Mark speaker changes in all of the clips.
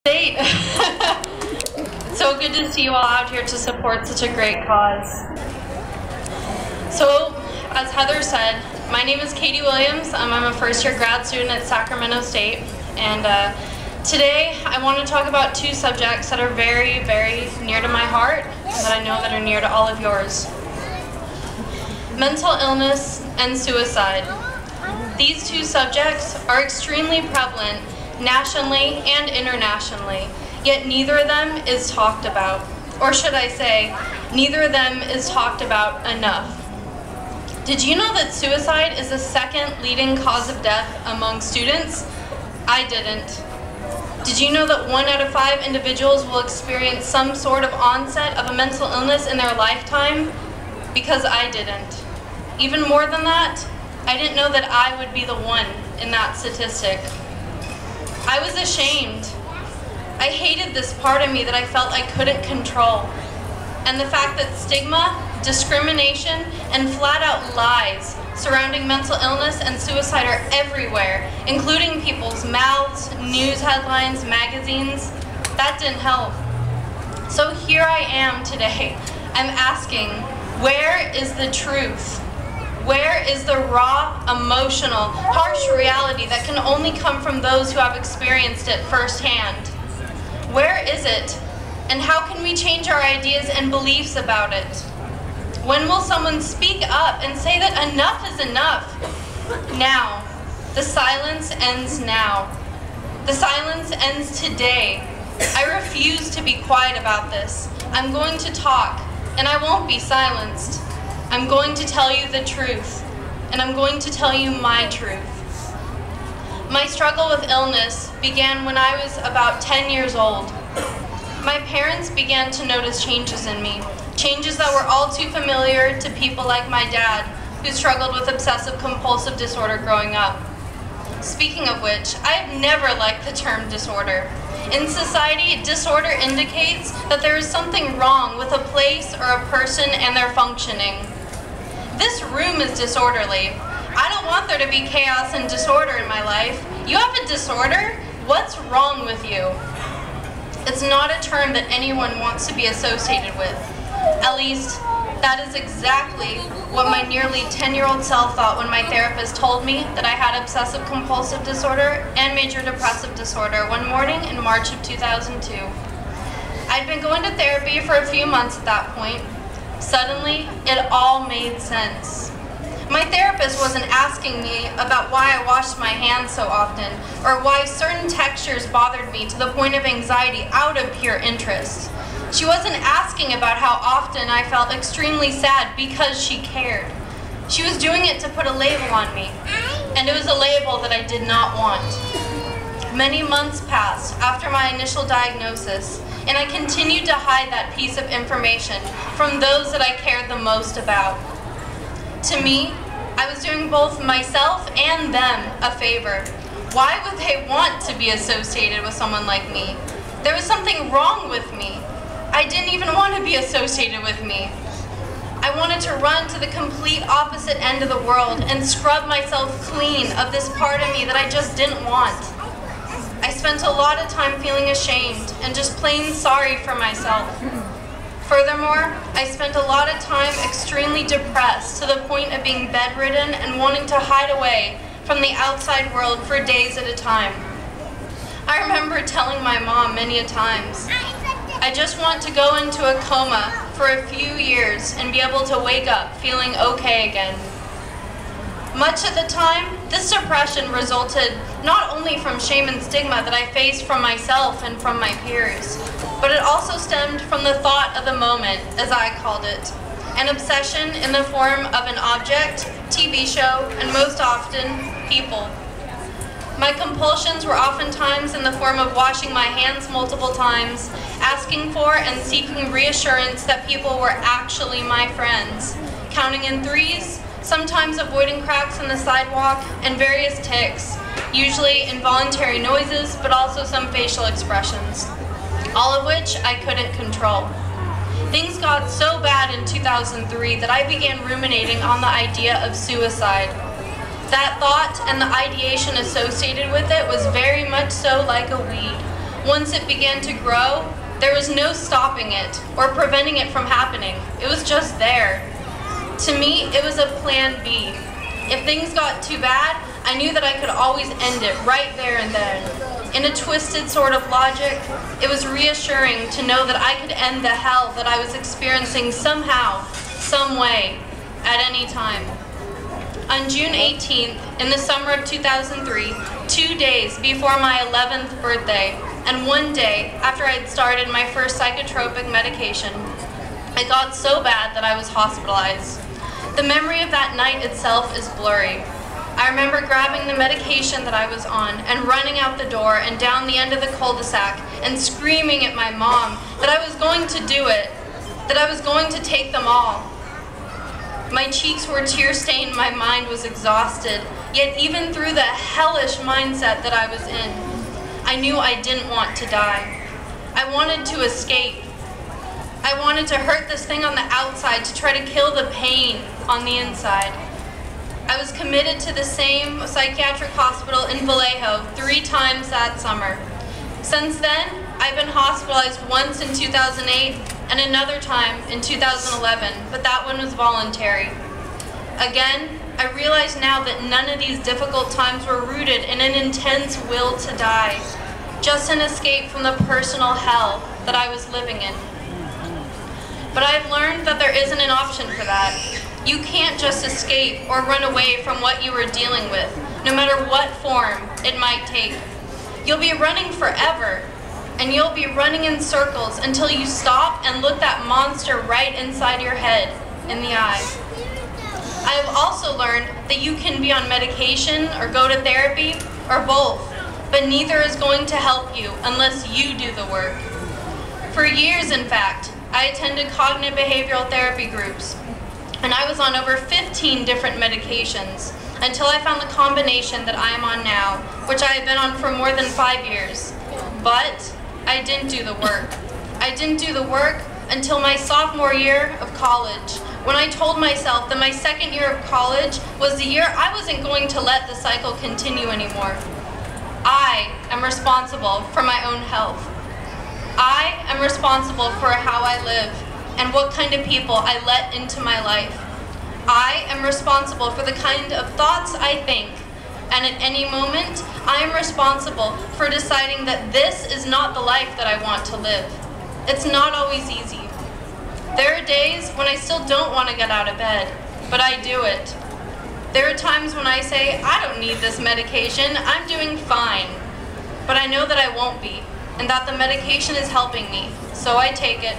Speaker 1: State. So good to see you all out here to support such a great cause. So, as Heather said, my name is Katie Williams. I'm a first-year grad student at Sacramento State, and today I want to talk about two subjects that are very, very near to my heart, that I know that are near to all of yours. Mental illness and suicide. These two subjects are extremely prevalent nationally and internationally, yet neither of them is talked about. Or should I say, neither of them is talked about enough. Did you know that suicide is the second leading cause of death among students? I didn't. Did you know that 1 out of 5 individuals will experience some sort of onset of a mental illness in their lifetime? Because I didn't. Even more than that, I didn't know that I would be the one in that statistic. I was ashamed. I hated this part of me that I felt I couldn't control. And the fact that stigma, discrimination, and flat-out lies surrounding mental illness and suicide are everywhere, including people's mouths, news headlines, magazines, that didn't help. So here I am today. I'm asking, where is the truth? Where is the raw, emotional, harsh reality that can only come from those who have experienced it firsthand? Where is it? And how can we change our ideas and beliefs about it? When will someone speak up and say that enough is enough? Now. The silence ends now. The silence ends today. I refuse to be quiet about this. I'm going to talk, and I won't be silenced. I'm going to tell you the truth, and I'm going to tell you my truth. My struggle with illness began when I was about 10 years old. My parents began to notice changes in me, changes that were all too familiar to people like my dad, who struggled with obsessive-compulsive disorder growing up. Speaking of which, I've never liked the term disorder. In society, disorder indicates that there is something wrong with a place or a person and their functioning. This room is disorderly. I don't want there to be chaos and disorder in my life. You have a disorder? What's wrong with you? It's not a term that anyone wants to be associated with. At least, that is exactly what my nearly 10-year-old self thought when my therapist told me that I had obsessive-compulsive disorder and major depressive disorder one morning in March of 2002. I'd been going to therapy for a few months at that point. Suddenly, it all made sense. My therapist wasn't asking me about why I washed my hands so often, or why certain textures bothered me to the point of anxiety out of pure interest. She wasn't asking about how often I felt extremely sad because she cared. She was doing it to put a label on me, and it was a label that I did not want. Many months passed after my initial diagnosis, and I continued to hide that piece of information from those that I cared the most about. To me, I was doing both myself and them a favor. Why would they want to be associated with someone like me? There was something wrong with me. I didn't even want to be associated with me. I wanted to run to the complete opposite end of the world and scrub myself clean of this part of me that I just didn't want. I spent a lot of time feeling ashamed and just plain sorry for myself. Furthermore, I spent a lot of time extremely depressed to the point of being bedridden and wanting to hide away from the outside world for days at a time. I remember telling my mom many a times, I just want to go into a coma for a few years and be able to wake up feeling okay again. Much of the time, this depression resulted not only from shame and stigma that I faced from myself and from my peers, but it also stemmed from the thought of the moment, as I called it, an obsession in the form of an object, TV show, and most often, people. My compulsions were oftentimes in the form of washing my hands multiple times, asking for and seeking reassurance that people were actually my friends, counting in threes, sometimes avoiding cracks in the sidewalk, and various tics, usually involuntary noises, but also some facial expressions, all of which I couldn't control. Things got so bad in 2003 that I began ruminating on the idea of suicide. That thought and the ideation associated with it was very much so like a weed, Once it began to grow, there was no stopping it or preventing it from happening. It was just there. To me, it was a plan B. If things got too bad, I knew that I could always end it right there and then. In a twisted sort of logic, it was reassuring to know that I could end the hell that I was experiencing somehow, some way, at any time. On June 18th, in the summer of 2003, 2 days before my 11th birthday, and 1 day after I had started my first psychotropic medication, it got so bad that I was hospitalized. The memory of that night itself is blurry. I remember grabbing the medication that I was on and running out the door and down the end of the cul-de-sac and screaming at my mom that I was going to do it, that I was going to take them all. My cheeks were tear-stained, my mind was exhausted, yet even through the hellish mindset that I was in, I knew I didn't want to die. I wanted to escape. I wanted to hurt this thing on the outside to try to kill the pain on the inside. I was committed to the same psychiatric hospital in Vallejo 3 times that summer. Since then, I've been hospitalized once in 2008 and another time in 2011, but that one was voluntary. Again, I realize now that none of these difficult times were rooted in an intense will to die, just an escape from the personal hell that I was living in. But I've learned that there isn't an option for that. You can't just escape or run away from what you were dealing with, no matter what form it might take. You'll be running forever, and you'll be running in circles until you stop and look that monster right inside your head in the eye. I have also learned that you can be on medication or go to therapy or both, but neither is going to help you unless you do the work. For years, in fact, I attended cognitive behavioral therapy groups, and I was on over 15 different medications until I found the combination that I am on now, which I have been on for more than 5 years. But I didn't do the work. I didn't do the work until my sophomore year of college, when I told myself that my second year of college was the year I wasn't going to let the cycle continue anymore. I am responsible for my own health. I am responsible for how I live and what kind of people I let into my life. I am responsible for the kind of thoughts I think, and at any moment, I am responsible for deciding that this is not the life that I want to live. It's not always easy. There are days when I still don't want to get out of bed, but I do it. There are times when I say, I don't need this medication, I'm doing fine. But I know that I won't be, and that the medication is helping me, so I take it.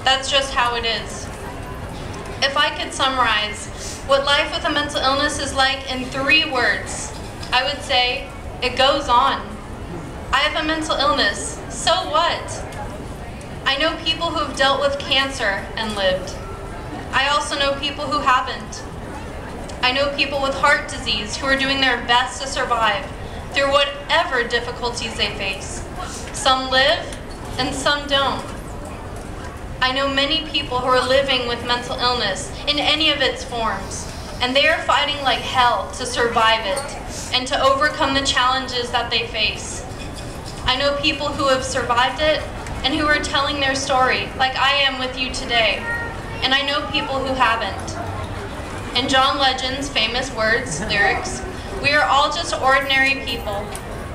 Speaker 1: That's just how it is. If I could summarize what life with a mental illness is like in 3 words, I would say, it goes on. I have a mental illness, so what? I know people who have dealt with cancer and lived. I also know people who haven't. I know people with heart disease who are doing their best to survive through whatever difficulties they face. Some live and some don't. I know many people who are living with mental illness in any of its forms, and they are fighting like hell to survive it and to overcome the challenges that they face. I know people who have survived it and who are telling their story, like I am with you today, and I know people who haven't. In John Legend's famous lyrics, we are all just ordinary people,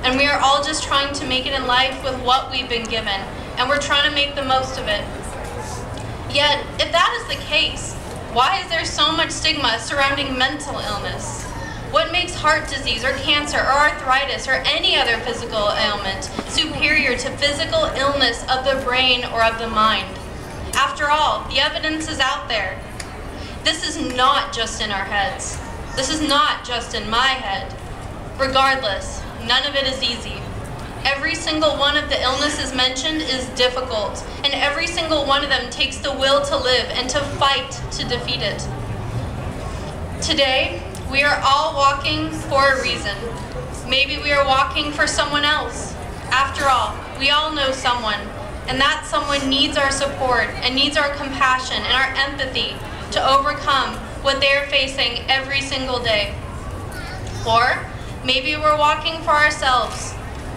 Speaker 1: and we are all just trying to make it in life with what we've been given, and we're trying to make the most of it. Yet, if that is the case, why is there so much stigma surrounding mental illness? What makes heart disease or cancer or arthritis or any other physical ailment superior to physical illness of the brain or of the mind? After all, the evidence is out there. This is not just in our heads. This is not just in my head. Regardless, none of it is easy. Every single one of the illnesses mentioned is difficult, and every single one of them takes the will to live and to fight to defeat it. Today, we are all walking for a reason. Maybe we are walking for someone else. After all, we all know someone, and that someone needs our support and needs our compassion and our empathy to overcome what they are facing every single day. Or maybe we're walking for ourselves.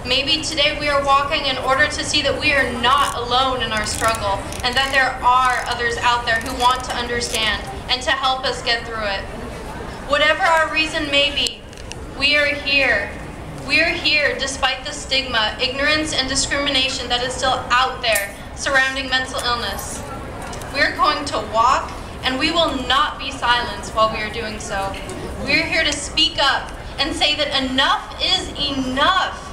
Speaker 1: Maybe today we are walking in order to see that we are not alone in our struggle and that there are others out there who want to understand and to help us get through it. Whatever our reason may be, we are here. We are here despite the stigma, ignorance, and discrimination that is still out there surrounding mental illness. We are going to walk, and we will not be silenced while we are doing so. We are here to speak up and say that enough is enough.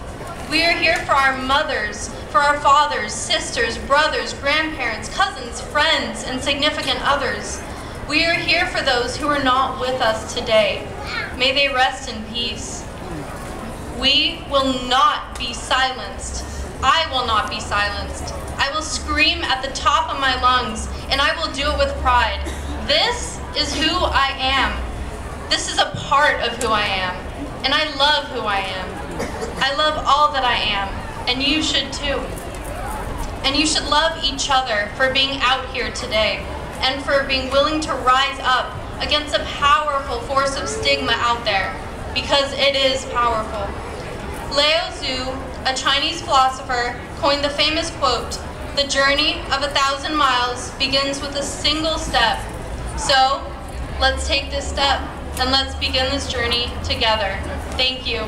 Speaker 1: We are here for our mothers, for our fathers, sisters, brothers, grandparents, cousins, friends, and significant others. We are here for those who are not with us today. May they rest in peace. We will not be silenced. I will not be silenced. I will scream at the top of my lungs, and I will do it with pride. This is who I am. This is a part of who I am, and I love who I am. I love all that I am, and you should too. And you should love each other for being out here today, and for being willing to rise up against a powerful force of stigma out there, because it is powerful. Lao Tzu, a Chinese philosopher, coined the famous quote, "The journey of 1,000 miles begins with a single step." So, let's take this step, and let's begin this journey together. Thank you.